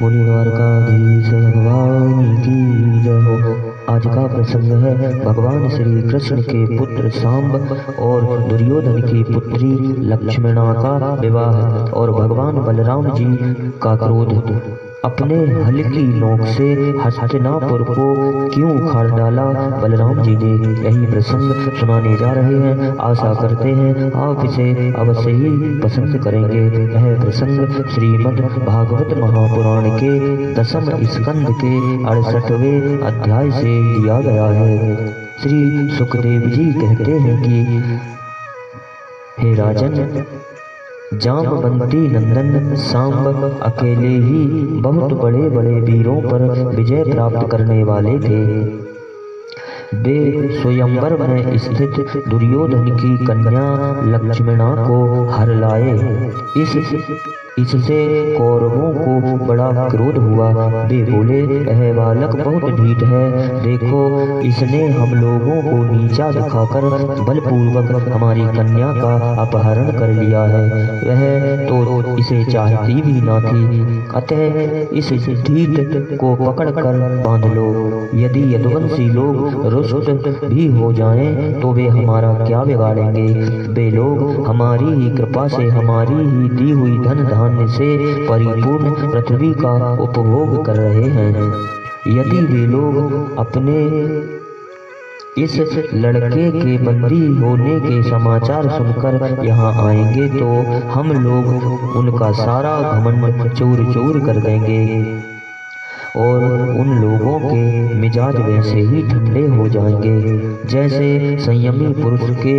बोलिए द्वारकाधीश भगवान की जय हो। आज का प्रसंग है भगवान श्री कृष्ण के पुत्र सांब और दुर्योधन की पुत्री लक्ष्मणा का विवाह और भगवान बलराम जी का क्रोध। अपने हल की नोक से हस्तिनापुर को क्यों उखाड़ डाला बलराम जी ने, यही प्रसंग सुनाने जा रहे हैं। आशा करते हैं आप इसे अवश्य ही पसंद करेंगे। यह प्रसंग श्रीमद् भागवत महापुराण के 10वें स्कंद के 68वें अध्याय से लिया गया है। श्री सुखदेव जी कहते हैं कि हे राजन, जामवंती नंदन सांब अकेले ही बहुत बड़े बड़े वीरों पर विजय प्राप्त करने वाले थे। वे स्वयंवर में स्थित दुर्योधन की कन्या लक्ष्मणा को हर लाए। इससे कौरवों को बड़ा क्रोध हुआ। वे बोले, यह बालक बहुत ढीठ है। देखो, इसने हम लोगों को नीचा दिखाकर बलपूर्वक हमारी कन्या का अपहरण कर लिया है। वह तो इसे चाहती भी ना थी। अतः इस ढीठ को पकड़कर बांध लो। यदि यदुवंशी लोग रुष्ट भी हो जाएं तो वे हमारा क्या बिगाड़ेंगे। वे लोग हमारी ही कृपा से हमारी ही दी हुई धन धान्य से परिपूर्ण पृथ्वी का उपभोग कर रहे हैं। यदि वे लोग अपने इस लड़के के बंदी होने के समाचार सुनकर यहाँ आएंगे तो हम लोग उनका सारा घमंड चूर चूर कर देंगे और उन लोगों के मिजाज वैसे ही ठंडे हो जाएंगे जैसे संयमी पुरुष के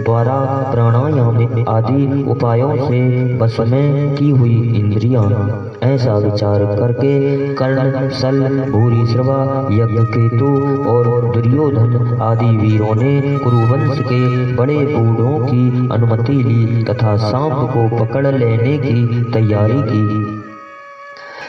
द्वारा प्राणायाम आदि उपायों से वश में की हुई इंद्रियां। ऐसा विचार करके कर्ण, सल, भूरिश्रवा, यज्ञकेतु और दुर्योधन आदि वीरों ने कुरुवंश के बड़े बूढ़ों की अनुमति ली तथा सांब को पकड़ लेने की तैयारी की।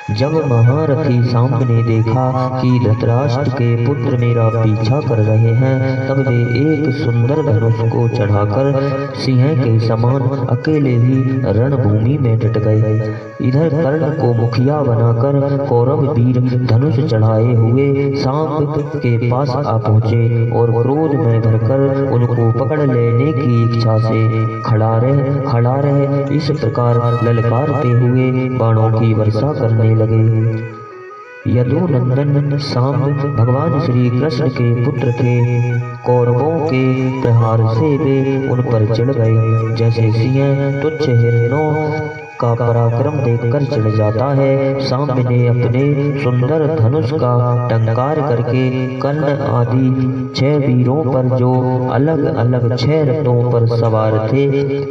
जब महारथी सांब ने देखा कि धृतराष्ट्र के पुत्र मेरा पीछा कर रहे हैं, तब वे एक सुंदर धनुष को चढ़ाकर सिंह के समान अकेले ही रणभूमि में डट गए। इधर कर्ण को मुखिया बनाकर कौरव वीर धनुष चढ़ाए हुए सांब के पास आ पहुंचे और क्रोध में भरकर उनको पकड़ लेने की इच्छा से खड़ा रहे इस प्रकार ललकारते हुए बाणों की वर्षा करने लगे। यदुनंदन सांब भगवान श्री कृष्ण के पुत्र थे। कौरवों के प्रहार से वे उन पर चढ़ गए। जैसे सिंह तुच्छ हिरणों का पराक्रम देखकर चढ़ जाता है, सांब ने अपने सुंदर धनुष का टंकार करके कर्ण आदि 6 वीरों पर, जो अलग अलग 6 रथों पर सवार थे,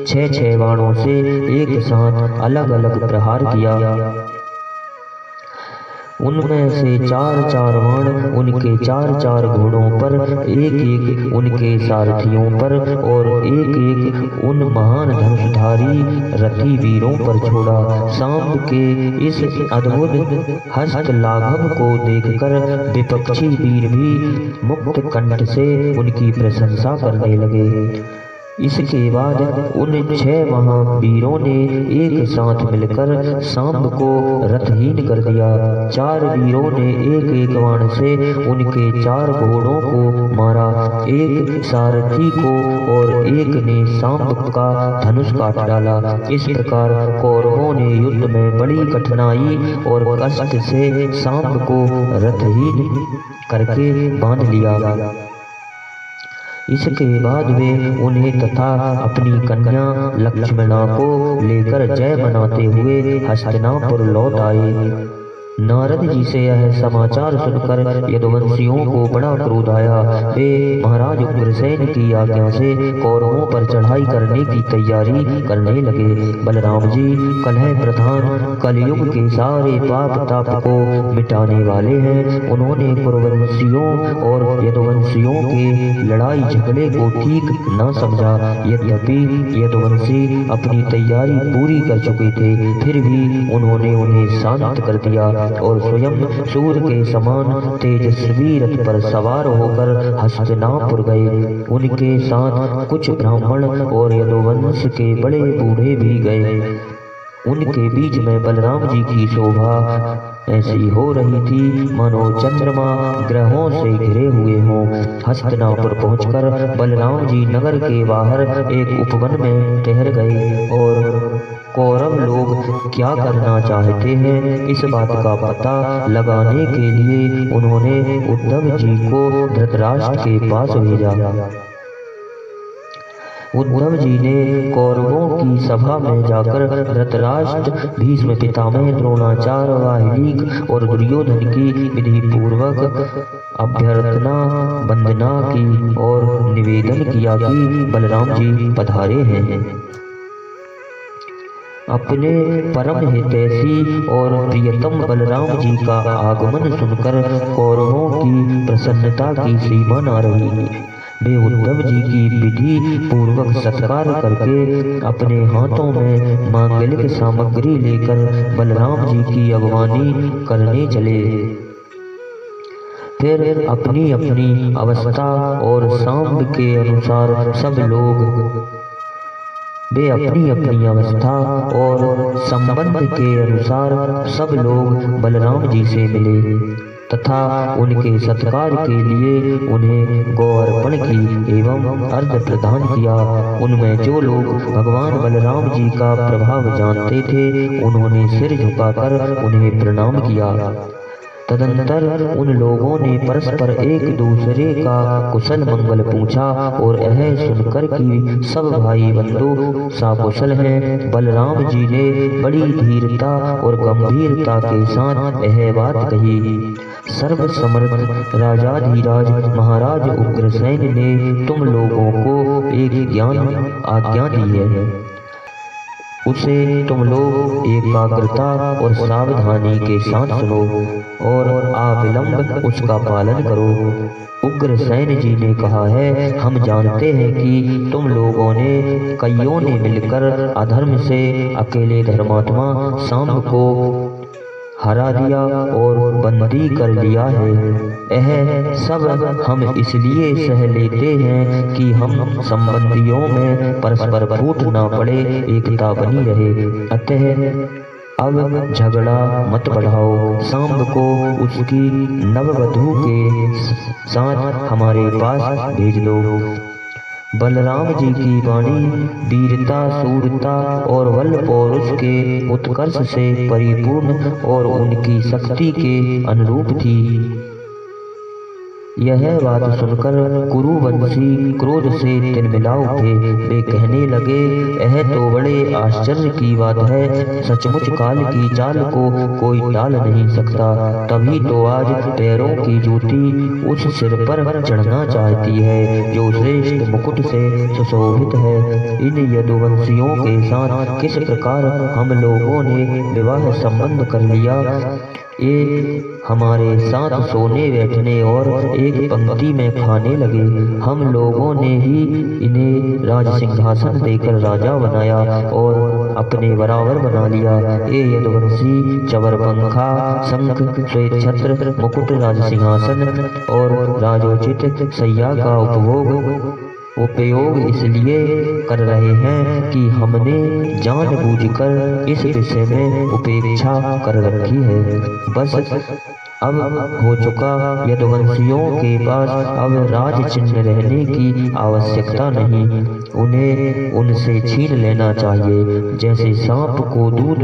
6 बाणों से एक साथ अलग अलग प्रहार किया। उनमें से 4 बाण उनके 4 घोड़ों पर, एक उनके सारथियों पर और एक उन महान धनुषधारी रथी वीरों पर छोड़ा। सांब के इस अद्भुत हस्त लाघव को देखकर विपक्षी वीर भी मुक्त कंठ से उनकी प्रशंसा करने लगे। इसके बाद उन 6 महावीरों ने एक साथ मिलकर सांब को रथहीन कर दिया। 4 वीरों ने एक बाण से उनके 4 घोड़ों को मारा, एक सारथी को और एक ने सांब का धनुष काट डाला। इस प्रकार कौरवों ने युद्ध में बड़ी कठिनाई और कष्ट से सांब को रथहीन करके बांध लिया। इसके बाद वे उन्हें तथा अपनी कन्या लक्ष्मणा को लेकर जय मनाते हुए हस्तिनापुर लौट आए। नारद जी से यह समाचार सुनकर यदुवंशियों को बड़ा क्रोध आया। वे महाराज उग्रसेन की आज्ञा से कौरवों पर चढ़ाई करने की तैयारी करने लगे। बलराम जी कलह प्रधान, कलयुग के सारे पाप ताप को मिटाने वाले हैं। उन्होंने कुरुवंशियों और यदुवंशियों के लड़ाई झगड़े को ठीक न समझा। यद्यपि यदुवंशी अपनी तैयारी पूरी कर चुके थे, फिर भी उन्होंने उन्हें शांत कर दिया और स्वयं सूर्य के समान तेजस्वी रथ पर सवार होकर हस्तिनापुर गए। उनके साथ कुछ ब्राह्मण और यदुवंश के बड़े बूढ़े भी गए। उनके बीच में बलराम जी की शोभा ऐसी हो रही थी मानो चंद्रमा ग्रहों से घिरे हुए हों। हस्तिनापुर पहुंचकर बलराम जी नगर के बाहर एक उपवन में ठहर गए और कौरव लोग क्या करना चाहते हैं इस बात का पता लगाने के लिए उन्होंने उद्धव जी को धृतराष्ट्र के पास भेजा। उद्धव जी ने कौरवों की सभा में जाकर धृतराष्ट्र, भीष्म पितामह, द्रोणाचार्य, वाहिनीक और दुर्योधन की विधि पूर्वक अभ्यर्थना वंदना की और निवेदन किया कि बलराम जी पधारे हैं। अपने परम हितैषी और प्रियतम बलराम जी का आगमन सुनकर कौरवों की प्रसन्नता की सीमा न रही। वे उद्धव जी की विधि पूर्वक सत्कार करके अपने हाथों में मांगलिक सामग्री लेकर बलराम जी की अगवानी करने चले। फिर अपनी अपनी अवस्था और सांब के अनुसार वे अपनी अपनी अवस्था और संबंध के अनुसार सब लोग बलराम जी से मिले तथा उनके सत्कार के लिए उन्हें गौ अर्पण की एवं अर्घ्य प्रदान किया। उनमें जो लोग भगवान बलराम जी का प्रभाव जानते थे उन्होंने सिर झुकाकर उन्हें प्रणाम किया। तदंतर उन लोगों ने परस्पर एक दूसरे का कुशल मंगल पूछा और यह सुनकर कि सब भाई बंधु सकुशल हैं, बलराम जी ने बड़ी धीरता और गंभीरता के साथ यह बात कही। सर्व समर्थ राजाधिराज महाराज उग्रसेन ने तुम लोगों को एक आज्ञा दी है, उसे तुम लोग एकाग्रता और सावधानी के साथ सुनो और अविलंब उसका पालन करो। उग्रसेन जी ने कहा है, हम जानते हैं कि तुम लोगों ने कईयों ने मिलकर अधर्म से अकेले धर्मात्मा सांब को हरा दिया और बंदी कर लिया है। यह सब हम इसलिए सह लेते हैं कि हम संबंधियों में परस्पर फूट ना पड़े, एकता बनी रहे। अतः अब झगड़ा मत बढ़ाओ, सांब को उसकी नववधू के साथ हमारे पास भेज दो। बलराम जी की वाणी वीरता, शूरता और बल पौरुष के उत्कर्ष से परिपूर्ण और उनकी शक्ति के अनुरूप थी। यह बात सुनकर कुरुवंशी क्रोध से तिलमिला उठे। वे कहने लगे, यह तो बड़े आश्चर्य की बात है, सचमुच काल की चाल को कोई टाल नहीं सकता। तभी तो आज पैरों की जूती उस सिर पर चढ़ना चाहती है जो श्रेष्ठ मुकुट से सुशोभित है। इन यदुवंशियों के साथ किस प्रकार हम लोगों ने विवाह संबंध कर लिया, ये हमारे साथ सोने बैठने और एक पंक्ति में खाने लगे। हम लोगों ने ही इन्हें राज सिंहासन देकर राजा बनाया और अपने बराबर बना लिया। ये यदुवंशी चवरपंखा, शंख, श्वेत छत्र, मुकुट, राज सिंहासन और राजोचित शैया का उपयोग इसलिए कर रहे हैं कि हमने जानबूझकर इस विषय में उपेक्षा कर रखी है। बस अब हो चुका, यदुवंशियों के पास अब राज चिन्ह रहने की आवश्यकता नहीं, उन्हें उनसे छीन लेना चाहिए। जैसे सांप को दूध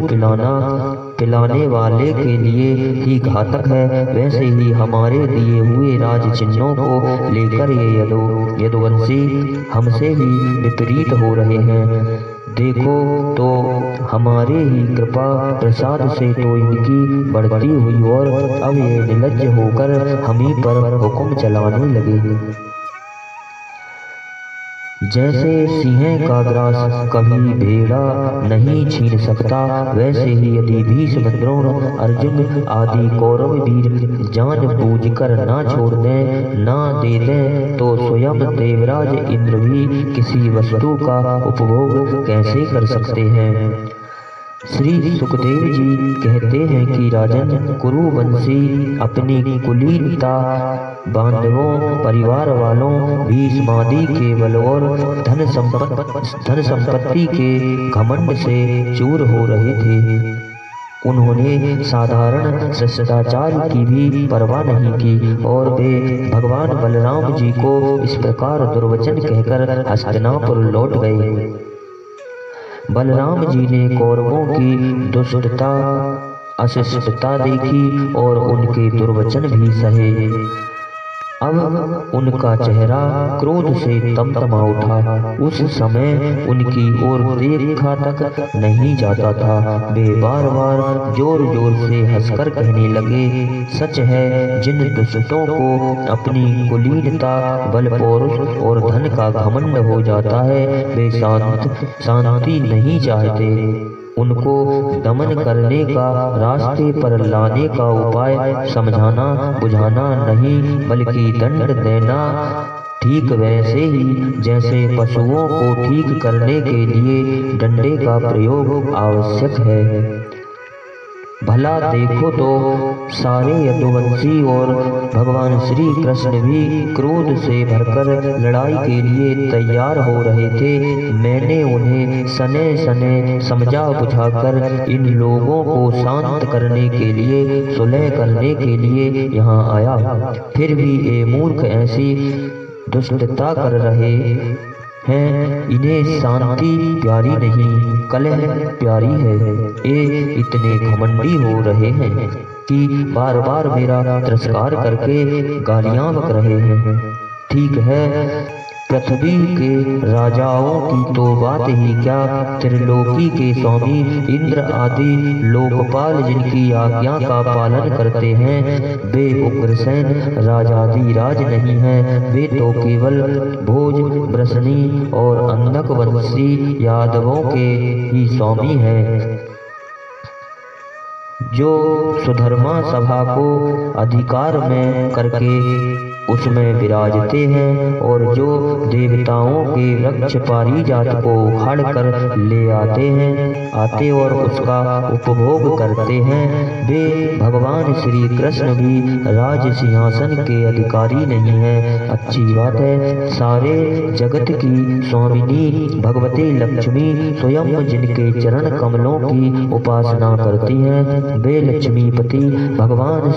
पिलाने वाले के लिए ही घातक है, वैसे ही हमारे दिए हुए राज चिन्हों को लेकर ये यदुवंशी हमसे ही विपरीत हो रहे हैं। देखो तो हमारे ही कृपा प्रसाद से तो इनकी बढ़ती हुई और अब ये निर्लज्ज होकर हम ही पर हुक्म चलाने लगे। जैसे सिंह का ग्रास कभी भेड़ा नहीं छीन सकता, वैसे ही यदि भीष्म, द्रोण, अर्जुन आदि कौरव वीर जानबूझकर ना छोड़ दें, ना दे दें, तो स्वयं देवराज इंद्र भी किसी वस्तु का उपभोग कैसे कर सकते हैं। श्री सुखदेव जी कहते हैं कि राजन, कुरुवंशी अपनी कुलीनता, बांधवों, परिवार वालों, भीष्मादि के बल और धन संपत्ति के घमंड से चूर हो रहे थे। उन्होंने साधारण शिष्टाचार की भी परवाह नहीं की और वे भगवान बलराम जी को इस प्रकार दुर्वचन कहकर हस्तिनापुर लौट गए। बलराम जी ने कौरवों की दुष्टता अशिष्टता देखी और उनके दुर्वचन भी सहे। अब उनका चेहरा क्रोध से तमतमा उठा। उस समय उनकी ओर देखा तक नहीं जाता था। वे बार बार जोर जोर से हंसकर कहने लगे, सच है जिन दुष्टों को अपनी कुलीनता, बल, पौरुष और धन का घमंड हो जाता है वे शांति नहीं चाहते। उनको दमन करने का, रास्ते पर लाने का उपाय समझाना बुझाना नहीं बल्कि दंड देना, ठीक वैसे ही जैसे पशुओं को ठीक करने के लिए डंडे का प्रयोग आवश्यक है। भला देखो तो सारे यदुवंशी और भगवान श्री कृष्ण भी क्रोध से भरकर लड़ाई के लिए तैयार हो रहे थे। मैंने उन्हें सने सने समझा बुझाकर इन लोगों को शांत करने के लिए, सुलह करने के लिए यहाँ आया। फिर भी ये मूर्ख ऐसी दुष्टता कर रहे हैं। इन्हें शांति प्यारी नहीं, कलह प्यारी है। ये इतने घमंडी हो रहे हैं कि बार बार मेरा तिरस्कार करके गालियां बक रहे हैं। ठीक है, पृथ्वी के राजाओं की तो बात ही क्या, त्रिलोकी के स्वामी इंद्र आदि लोकपाल जिनकी आज्ञा का पालन करते हैं वे उग्रसेन राजाधिराज नहीं हैं। वे तो केवल भोज, वृषणी और अंधक वंशी यादवों के ही स्वामी हैं, जो सुधर्मा सभा को अधिकार में करके उसमें विराजते हैं और जो देवताओं के वृक्ष पारिजात को उखाड़ कर ले आते और उसका उपभोग करते हैं। वे भगवान श्री कृष्ण भी राज सिंहासन के अधिकारी नहीं हैं। अच्छी बात है, सारे जगत की स्वामिनी भगवती लक्ष्मी स्वयं जिनके चरण कमलों की उपासना करती हैं वे लक्ष्मीपति भगवान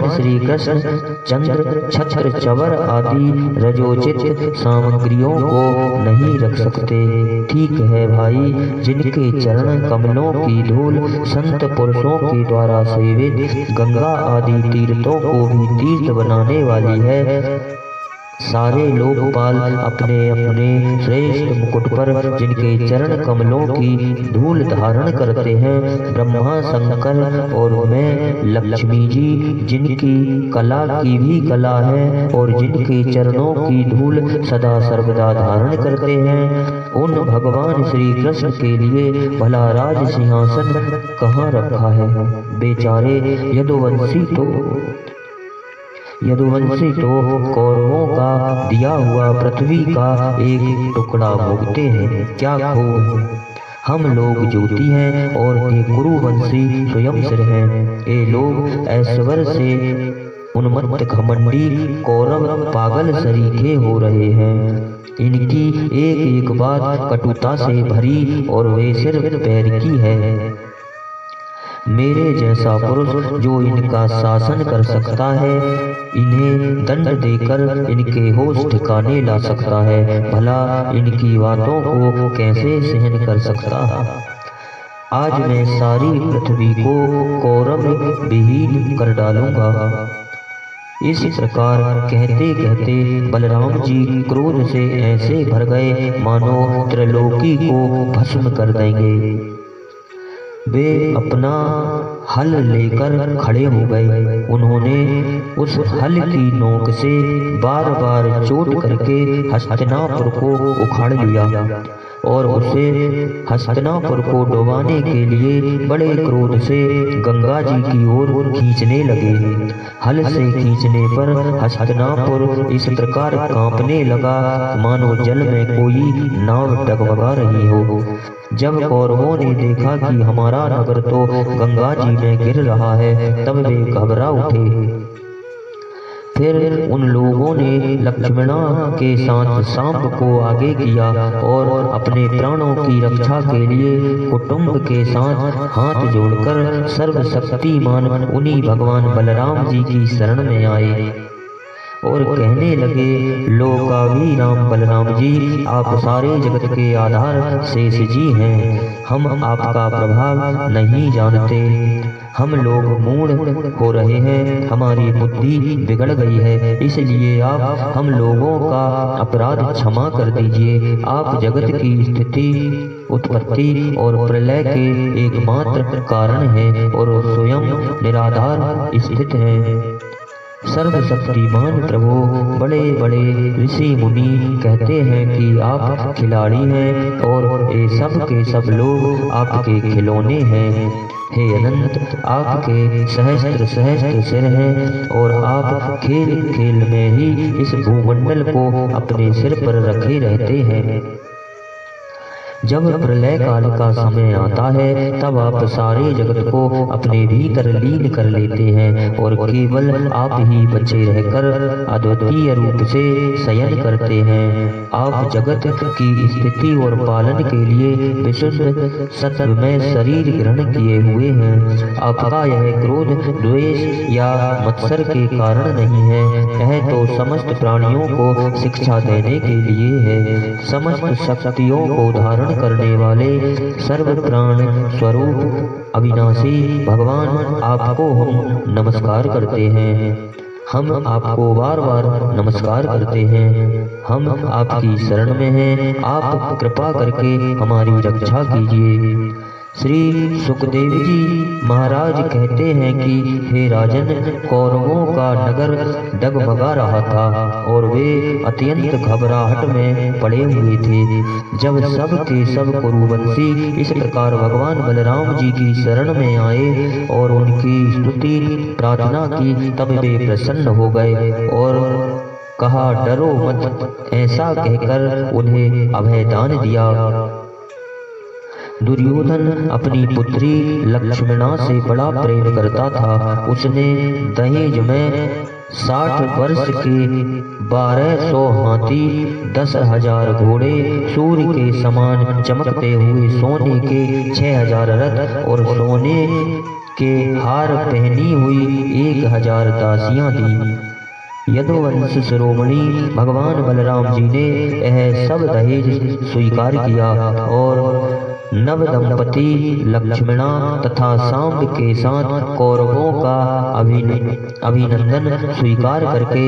श्री कृष्ण चंद्र, छत्र, चवर आदि रजोचित सामग्रियों को नहीं रख सकते। ठीक है भाई, जिनके चरण कमलों की धूल संत पुरुषों के द्वारा सेवित गंगा आदि तीर्थों को भी तीर्थ बनाने वाली है। सारे लोकपाल अपने अपने श्रेष्ठ मुकुट पर जिनके चरण कमलों की धूल धारण करते हैं, ब्रह्मा, शंकर और मैं लक्ष्मी जी जिनकी कला की भी कला है और जिनके चरणों की धूल सदा सर्वदा धारण करते हैं, उन भगवान श्री कृष्ण के लिए भला राज सिंहासन कहाँ रखा है। बेचारे यदुवंशी तो कौरवों का दिया हुआ पृथ्वी का एक टुकड़ा भोगते हैं, क्या खो। हम लोग ज्योति हैं और ये कुरुवंशी स्वयं सिर हैं। ये लोग ऐश्वर्य से उन्मत्त घमंडी कौरव पागल सरीखे हो रहे हैं। इनकी एक एक बात कटुता से भरी और वे सिर्फ पैर की है। मेरे जैसा पुरुष जो इनका शासन कर सकता है, इन्हें दंड देकर इनके होश ठिकाने ला सकता है, भला इनकी बातों को कैसे सहन कर सकता। आज मैं सारी पृथ्वी को कौरव विहीन कर डालूंगा। इस प्रकार कहते कहते बलराम जी क्रोध से ऐसे भर गए मानो त्रिलोकी को भस्म कर देंगे। वे अपना हल लेकर खड़े हो गए। उन्होंने उस हल की नोक से बार बार चोट करके हस्तिनापुर को उखाड़ लिया और उसे हस्तिनापुर को डुबाने के लिए बड़े क्रोध से गंगा जी की ओर खींचने लगे। हल से खींचने पर हस्तिनापुर इस प्रकार कांपने लगा मानो जल में कोई नाव डगमगा रही हो। जब कौरवों ने देखा कि हमारा नगर तो गंगा जी में गिर रहा है, तब वे घबरा उठे। फिर उन लोगों ने लक्ष्मणा के साथ सांब को आगे किया और अपने प्राणों की रक्षा के लिए कुटुंब के साथ हाथ जोड़कर सर्वशक्तिमान उन्हीं भगवान बलराम जी की शरण में आए और कहने लगे, लोकावी राम बलराम जी, आप सारे जगत के आधार शेष जी हैं। हम आपका प्रभाव नहीं जानते। हम लोग मूढ़ हो रहे हैं, हमारी बुद्धि बिगड़ गई है, इसलिए आप हम लोगों का अपराध क्षमा कर दीजिए। आप जगत की स्थिति, उत्पत्ति और प्रलय के एकमात्र कारण हैं और स्वयं निराधार स्थित हैं। सर्वशक्तिमान प्रभु, बड़े बड़े ऋषि मुनि कहते हैं कि आप खिलाड़ी हैं और ये सब के सब लोग आपके खिलौने हैं। हे अनंत, आपके सहस्त्र सहस्त्र सिर हैं और आप खेल खेल में ही इस भूमंडल को अपने सिर पर रखे रहते हैं। जब प्रलय काल का समय आता है तब आप सारे जगत को अपने भीतर लीन कर लेते हैं और केवल आप ही बचे रहकर अद्वितीय रूप से शयन करते हैं। आप जगत की स्थिति और पालन के लिए विशुद्ध सत्वमय शरीर ग्रहण किए हुए हैं। आपका यह क्रोध, द्वेष या मत्सर के कारण नहीं है, यह तो समस्त प्राणियों को शिक्षा देने के लिए है। समस्त शक्तियों को धारण करने वाले सर्व प्राण स्वरूप अविनाशी भगवान, आपको हम नमस्कार करते हैं। हम आपको बार बार नमस्कार करते हैं। हम आपकी शरण में हैं, आप कृपा करके हमारी रक्षा कीजिए। श्री सुखदेव जी महाराज कहते हैं कि हे राजन, कौरवों का नगर डगमगा रहा था और वे अत्यंत घबराहट में पड़े हुए थे। जब सब के सब कुरुवंशी इस प्रकार भगवान बलराम जी की शरण में आए और उनकी स्तुति प्रार्थना की, तब वे प्रसन्न हो गए और कहा, डरो मत। ऐसा कहकर उन्हें अभयदान दिया। दुर्योधन अपनी पुत्री लक्ष्मणा से बड़ा प्रेम करता था। उसने दहेज में 60 वर्ष के 1200 हाथी, 10,000 घोड़े, सूर्य के समान चमकते हुए सोने के 6,000 रथ और सोने के हार पहनी हुई 1,000 दासियां दी। यदुवंश शिरोमणि भगवान बलराम जी ने यह सब दहेज स्वीकार किया और नव दंपति लक्ष्मणा तथा सांब के साथ कौरवों का अभिनंदन स्वीकार करके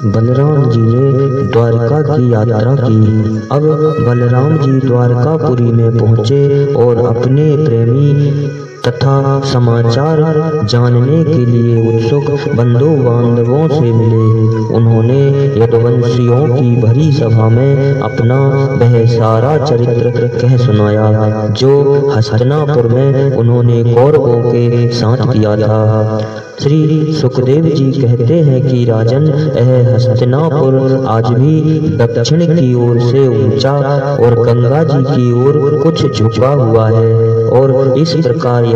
बलराम जी ने द्वारका की यात्रा की। अब बलराम जी द्वारकापुरी में पहुँचे और अपने प्रेमी तथा समाचार जानने के लिए उत्सुक बंधु बांधवों से मिले। उन्होंने यदुवंशियों की भरी सभा में अपना वह सारा चरित्र कह सुनाया जो हस्तिनापुर में उन्होंने कौरवों के साथ किया था। श्री सुखदेव जी कहते हैं कि राजन, यह हस्तिनापुर आज भी दक्षिण की ओर से ऊंचा और गंगा जी की ओर कुछ झुका हुआ है और इस प्रकार यह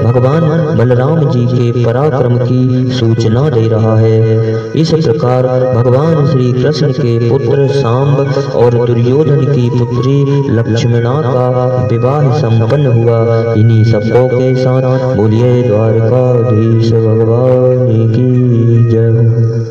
भगवान बलराम जी के पराक्रम की सूचना दे रहा है। इस प्रकार भगवान श्री कृष्ण के पुत्र सांब और दुर्योधन की पुत्री लक्ष्मणा का विवाह संपन्न हुआ। इन्हीं शब्दों के साथ बोलिए द्वारकाधीश भगवान की जय।